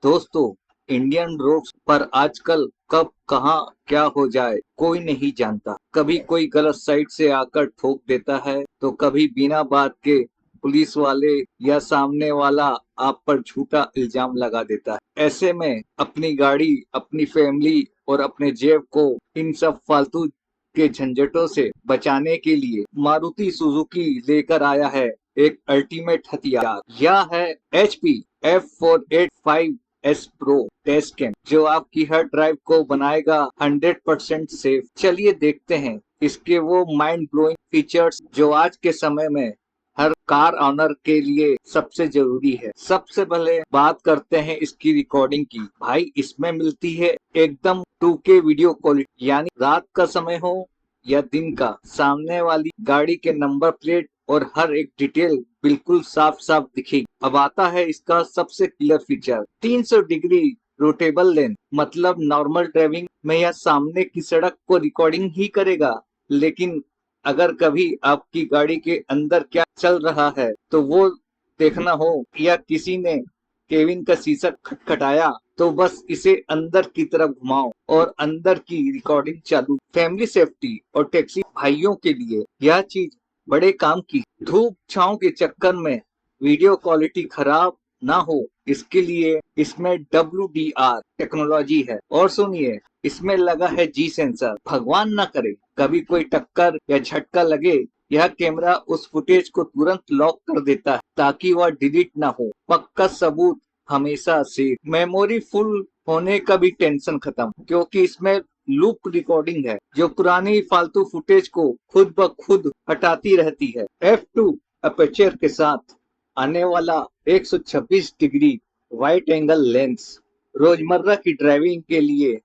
दोस्तों, Indian roads पर आजकल कब कहाँ क्या हो जाए कोई नहीं जानता। कभी कोई गलत साइड से आकर ठोक देता है तो कभी बिना बात के पुलिस वाले या सामने वाला आप पर झूठा इल्जाम लगा देता है। ऐसे में अपनी गाड़ी, अपनी फैमिली और अपने जेब को इन सब फालतू के झंझटों से बचाने के लिए मारुति सुजुकी लेकर आया है एक अल्टीमेट हथियार। यह है HP F485 S pro test cam, जो आपकी हर ड्राइव को बनाएगा 100% सेफ। चलिए देखते हैं इसके वो माइंड ब्लोइंग फीचर्स जो आज के समय में हर कार ऑनर के लिए सबसे जरूरी है। सबसे पहले बात करते हैं इसकी रिकॉर्डिंग की। भाई, इसमें मिलती है एकदम 2K वीडियो क्वालिटी, यानी रात का समय हो या दिन का, सामने वाली गाड़ी के नंबर प्लेट और हर एक डिटेल बिल्कुल साफ साफ दिखेगी। अब आता है इसका सबसे clear feature, 300 degree rotatable lens. मतलब नॉर्मल ड्राइविंग में यह सामने की सड़क को रिकॉर्डिंग ही करेगा, लेकिन अगर कभी आपकी गाड़ी के अंदर क्या चल रहा है तो वो देखना हो, या किसी ने केबिन का शीशा खटखटाया, तो बस इसे अंदर की तरफ घुमाओ और अंदर की रिकॉर्डिंग चालू। फैमिली सेफ्टी और टैक्सी भाइयों के लिए यह चीज बड़े काम की। धूप छांव के चक्कर में वीडियो क्वालिटी खराब ना हो, इसके लिए इसमें WDR टेक्नोलॉजी है। और सुनिए, इसमें लगा है G सेंसर। भगवान ना करे कभी कोई टक्कर या झटका लगे, यह कैमरा उस फुटेज को तुरंत लॉक कर देता है ताकि वह डिलीट ना हो। पक्का सबूत हमेशा सेफ। मेमोरी फुल होने का भी टेंशन खत्म, क्योंकि इसमें लूप रिकॉर्डिंग है जो पुरानी फालतू फुटेज को खुद ब खुद हटाती रहती है। F2 अपर्चर के साथ आने वाला 126 डिग्री वाइड एंगल लेंस रोजमर्रा की ड्राइविंग के लिए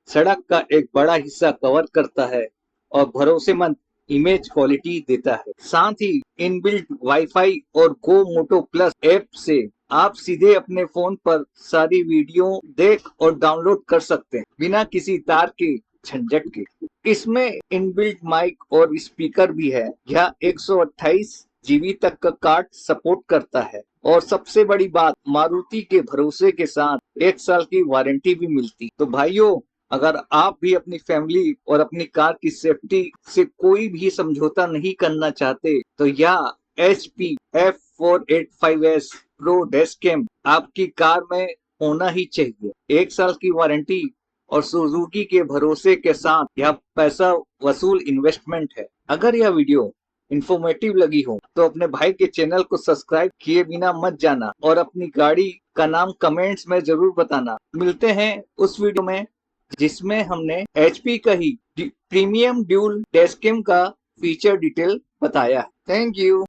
सड़क का एक बड़ा हिस्सा कवर करता है और भरोसेमंद इमेज क्वालिटी देता है। साथ ही इनबिल्ट वाईफाई और गो मोटो प्लस ऐप से आप सीधे अपने फोन पर सारी वीडियो देख और डाउनलोड कर सकते हैं बिना किसी तार के झंझट के। इसमें इनबिल्ट माइक और स्पीकर भी है। यह 128 GB तक का कार्ड सपोर्ट करता है और सबसे बड़ी बात, मारुति के भरोसे के साथ 1 साल की वारंटी भी मिलती। तो भाइयों, अगर आप भी अपनी फैमिली और अपनी कार की सेफ्टी से कोई भी समझौता नहीं करना चाहते, तो यह HP F485S pro desk cam आपकी कार में होना ही चाहिए। 1 साल की वारंटी और सुजुकी के भरोसे के साथ यह पैसा वसूल इन्वेस्टमेंट है। अगर यह वीडियो इंफॉर्मेटिव लगी हो तो अपने भाई के चैनल को सब्सक्राइब किए बिना मत जाना और अपनी गाड़ी का नाम कमेंट्स में जरूर बताना। मिलते हैं उस वीडियो में जिसमें हमने HP का ही प्रीमियम ड्यूल डेस्क कैम का फीचर डिटेल बताया। Thank you.